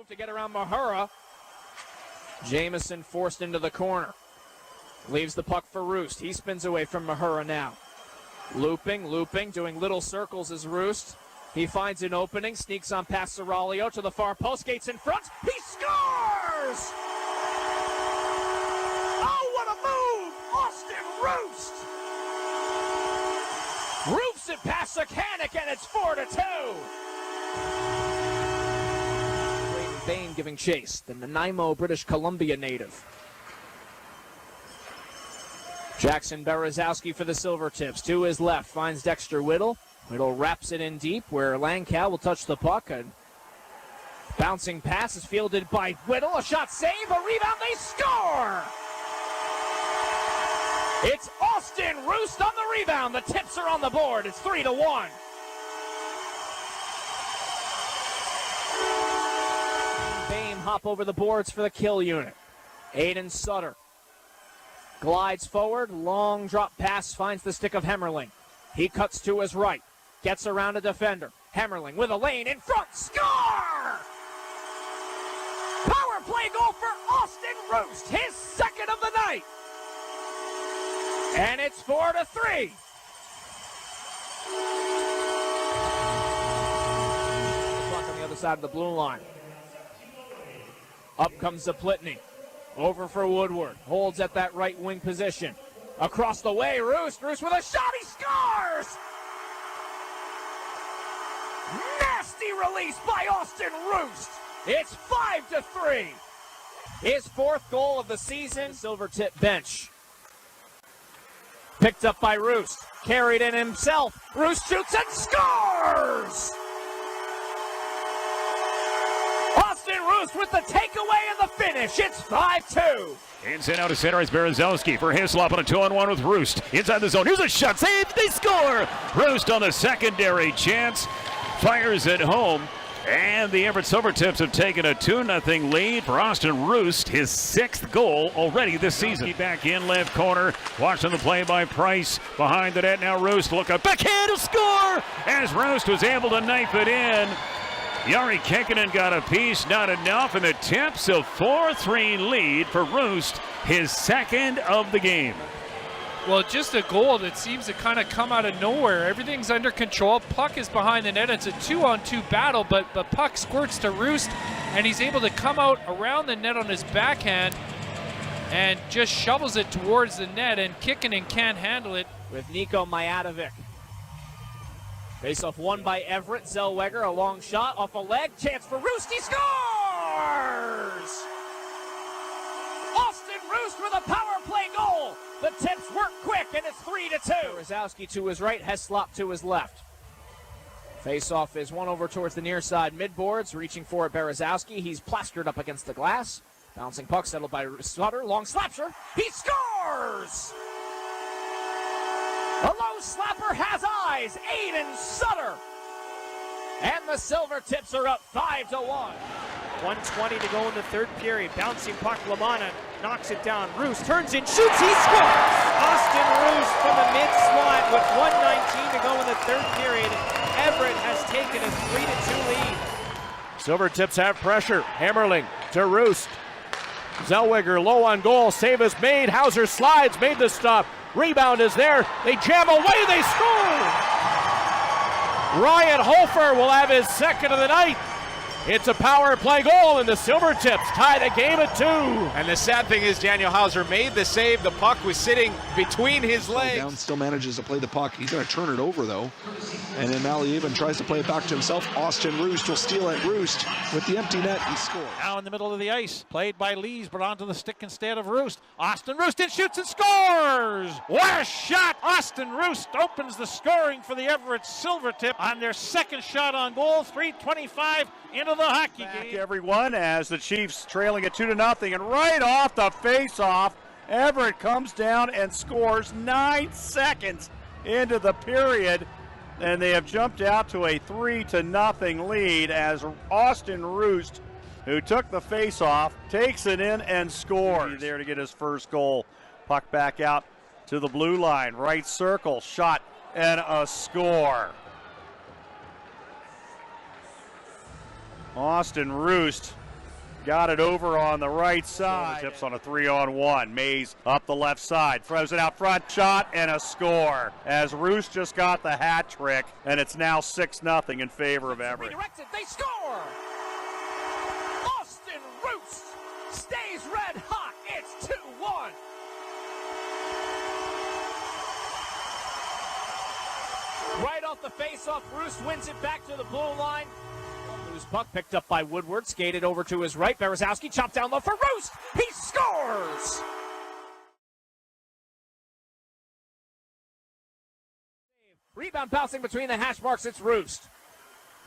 move to get around Mahura. Jamison forced into the corner. Leaves the puck for Roest. He spins away from Mahura now. Looping, doing little circles is Roest. He finds an opening, sneaks on past Serralio to the far post, skates in front. He scores! Oh, what a move! Austin Roest! Roofs it past Sekanic, and it's 4-2. Bain giving chase, the Nanaimo, British Columbia native. Jackson Berezowski for the Silvertips. To his left, finds Dexter Whittle. Whittle wraps it in deep where Langkow will touch the puck. A bouncing pass is fielded by Whittle. A shot save, a rebound, they score! It's Austin Roest on the rebound. The Tips are on the board. It's 3-1. Hop over the boards for the kill unit. Aiden Sutter glides forward, long drop pass, finds the stick of Hemmerling. He cuts to his right, gets around a defender. Hemmerling with a lane in front, score! Power play goal for Austin Roest, his second of the night. And it's 4-3. Puck on the other side of the blue line. Up comes Zaplitny. Over for Woodward. Holds at that right wing position. Across the way, Roest. Roest with a shot. He scores! Nasty release by Austin Roest. It's 5-3. His fourth goal of the season. Silvertip bench. Picked up by Roest. Carried in himself. Roest shoots and scores! Austin Roest with the takeaway and the finish. It's 5-2. Inside out to center is Berezowski for Hislop on a 2-on-1 with Roest. Inside the zone. Here's a shot. Save. They score. Roest on the secondary chance. Fires it home. And the Everett Silvertips have taken a 2-0 lead for Austin Roest, his sixth goal already this season. Back in left corner. Watching the play by Price. Behind the net now Roest. Look up. Backhand to score. As Roest was able to knife it in. Jari Kekkonen got a piece, not enough, and the Tips a 4-3 lead for Roest, his second of the game. Well, just a goal that seems to kind of come out of nowhere. Everything's under control. Puck is behind the net. It's a 2-on-2 battle, but the puck squirts to Roest, and he's able to come out around the net on his backhand and just shovels it towards the net, and Kekkonen can't handle it. With Nico Mijatovic. Face-off won by Everett. Zellweger, a long shot off a leg. Chance for Roest. He scores! Austin Roest with a power play goal. The Tips work quick, and it's 3-2. Berezowski to his right, Heslop to his left. Face-off is one over towards the near side midboards. Reaching for it, Berezowski. He's plastered up against the glass. Bouncing puck settled by Sutter. Long slapshot. He scores! The low slapper has eyes. Aiden Sutter. And the Silvertips are up 5-1. 1:20 to go in the third period. Bouncing puck, Lamanna knocks it down. Roest turns in, shoots, he scores! Austin Roest from the mid-slot with 1:19 to go in the third period. Everett has taken a 3-2 lead. Silvertips have pressure. Hemmerling to Roest. Zellweger low on goal. Save is made. Hauser slides, made the stop. Rebound is there. They jam away. They score! Ryan Hofer will have his second of the night. It's a power play goal, and the Silvertips tie the game at 2. And the sad thing is Daniel Hauser made the save. The puck was sitting between his legs. Down still manages to play the puck. He's going to turn it over, though. And then Malieven tries to play it back to himself. Austin Roest will steal at Roest. With the empty net, he scores. Now in the middle of the ice, played by Lees, but onto the stick instead of Roest. Austin Roest in, shoots and scores! What a shot! Austin Roest opens the scoring for the Everett Silvertip on their second shot on goal. 3:25 into the hockey game. Everyone, as the Chiefs trailing at 2-0, and right off the face-off, Everett comes down and scores 9 seconds into the period, and they have jumped out to a 3-0 lead as Austin Roest, who took the face-off, takes it in and scores. There to get his first goal. Puck back out to the blue line, right circle, shot and a score. Austin Roest got it over on the right side. Tips on a 3-on-1. Mays up the left side, throws it out front, shot and a score. As Roest just got the hat trick, and it's now 6-0 in favor of Everett. Redirected, they score! Austin Roest stays red hot. It's 2-1. Right off the face-off, Roest wins it back to the blue line. Loose puck picked up by Woodward, skated over to his right. Berezowski chopped down low for Roest. He scores! Rebound bouncing between the hash marks. It's Roest.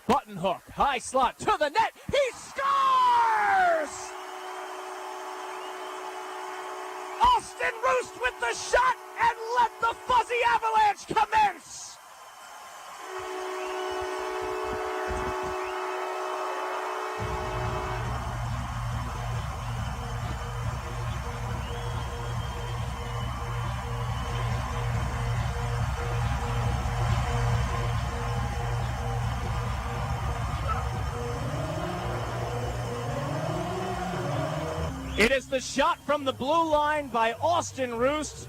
Button hook, high slot to the net. He scores! Austin Roest with the shot, and let the Fuzzy Avalanche commence! It is the shot from the blue line by Austin Roest.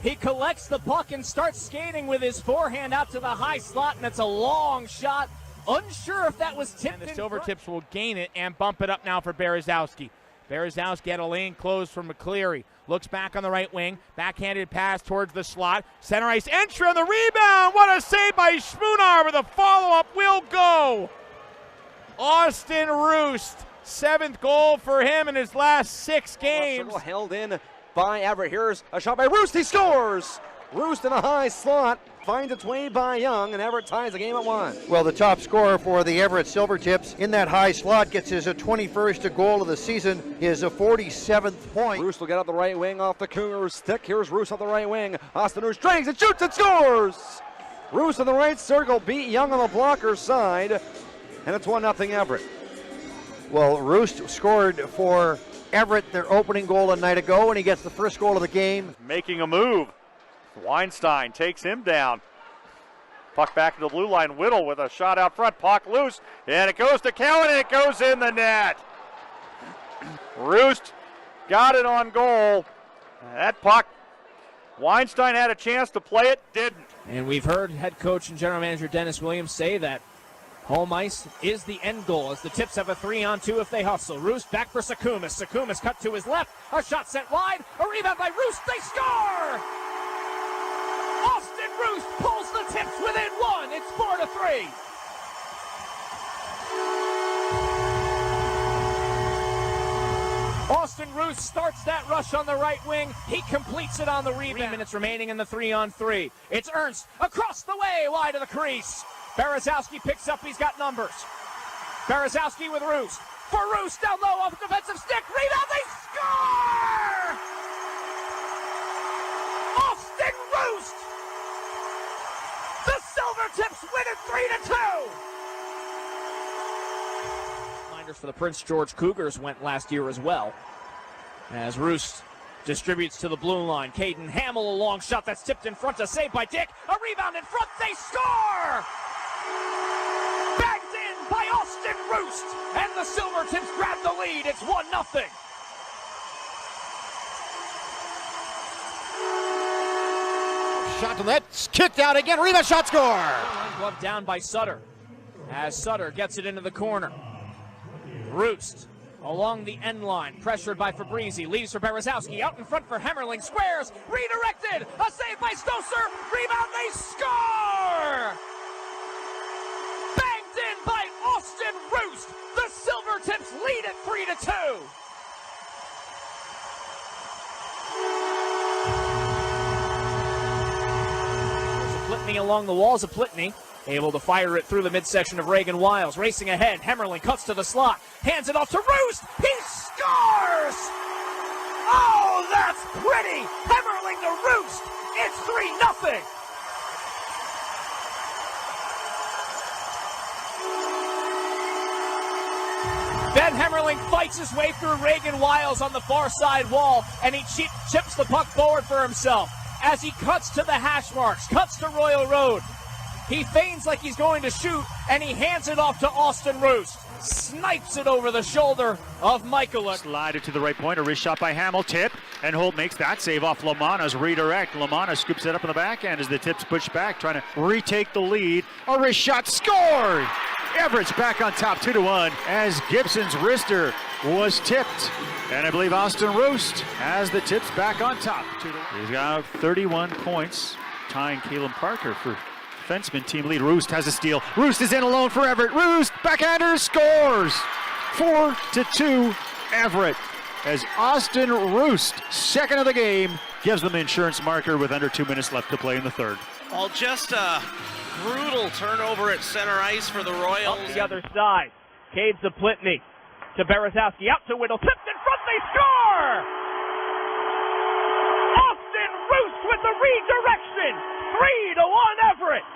He collects the puck and starts skating with his forehand out to the high slot, and it's a long shot. Unsure if that was tipped. And the Silvertips will gain it and bump it up now for Berezowski. Berezowski had a lane closed for McCleary. Looks back on the right wing. Backhanded pass towards the slot. Center ice entry on the rebound. What a save by Spoonar, but the follow-up will go. Austin Roest. 7th goal for him in his last 6 games. Held in by Everett. Here's a shot by Roest. He scores! Roest in a high slot. Finds its way by Young, and Everett ties the game at 1. Well, the top scorer for the Everett Silvertips in that high slot gets his 21st goal of the season, his 47th point. Roest will get up the right wing off the Cougars' stick. Here's Roest up the right wing. Austin Roest drags and shoots and scores! Roest in the right circle beat Young on the blocker side, and it's 1-0 Everett. Well, Roest scored for Everett their opening goal a night ago, and he gets the first goal of the game. Making a move. Weinstein takes him down. Puck back to the blue line. Whittle with a shot out front. Puck loose, and it goes to Cowan, and it goes in the net. Roest got it on goal. That puck, Weinstein had a chance to play it, didn't. And we've heard head coach and general manager Dennis Williams say that home ice is the end goal as the Tips have a 3-on-2 if they hustle. Roest back for Sakumas. Sakumas cut to his left. A shot sent wide. A rebound by Roest. They score! Austin Roest pulls the Tips within 1. It's 4-3. Austin Roest starts that rush on the right wing. He completes it on the rebound. 3 minutes remaining in the 3-on-3. It's Ernst across the way, wide of the crease. Berezowski picks up, he's got numbers. Berezowski with Roest. For Roest, down low off the defensive stick. Rebound, they score! Austin Roest! The Silvertips win it 3-2! Reminders for the Prince George Cougars went last year as well. As Roest distributes to the blue line. Caden Hamill, a long shot that's tipped in front, a save by Dick. A rebound in front, they score! Bagged in by Austin Roest, and the Silvertips grab the lead. It's 1-0. Shot to net, kicked out again, rebound shot, score! Glove down by Sutter, as Sutter gets it into the corner. Roest along the end line, pressured by Fabrizi, leaves for Berezowski, out in front for Hemmerling, squares, redirected, a save by Stoser, rebound, they score! Banged in by Austin Roest, the Silvertips lead at 3-2. Plitney along the walls of Plitney, able to fire it through the midsection of Reagan Wiles. Racing ahead, Hemmerling cuts to the slot, hands it off to Roest. He scores! Oh, that's pretty! Hemmerling to Roest. It's 3-0. Ben Hemmerling fights his way through Reagan Wiles on the far side wall, and he chips the puck forward for himself as he cuts to the hash marks, cuts to Royal Road. He feigns like he's going to shoot, and he hands it off to Austin Roest. Snipes it over the shoulder of Michael. Slide it to the right point. A wrist shot by Hamill. Tip. And Holt makes that save off Lamana's redirect. Lamana scoops it up in the backhand as the Tips push back, trying to retake the lead. A wrist shot scored! Everett's back on top 2-1 as Gibson's wrister was tipped. And I believe Austin Roest has the Tips back on top. He's got 31 points, tying Caleb Parker for defenseman team lead. Roest has a steal. Roest is in alone for Everett. Roest, backhander, scores! 4-2 Everett as Austin Roest, second of the game, gives them the insurance marker with under 2 minutes left to play in the third. Well, just a brutal turnover at center ice for the Royals. Up the other side. Cade Zaplitny to Berezowski, out to Whittle, tipped in front, they score! Austin Roest with the redirection, 3-1 Everett.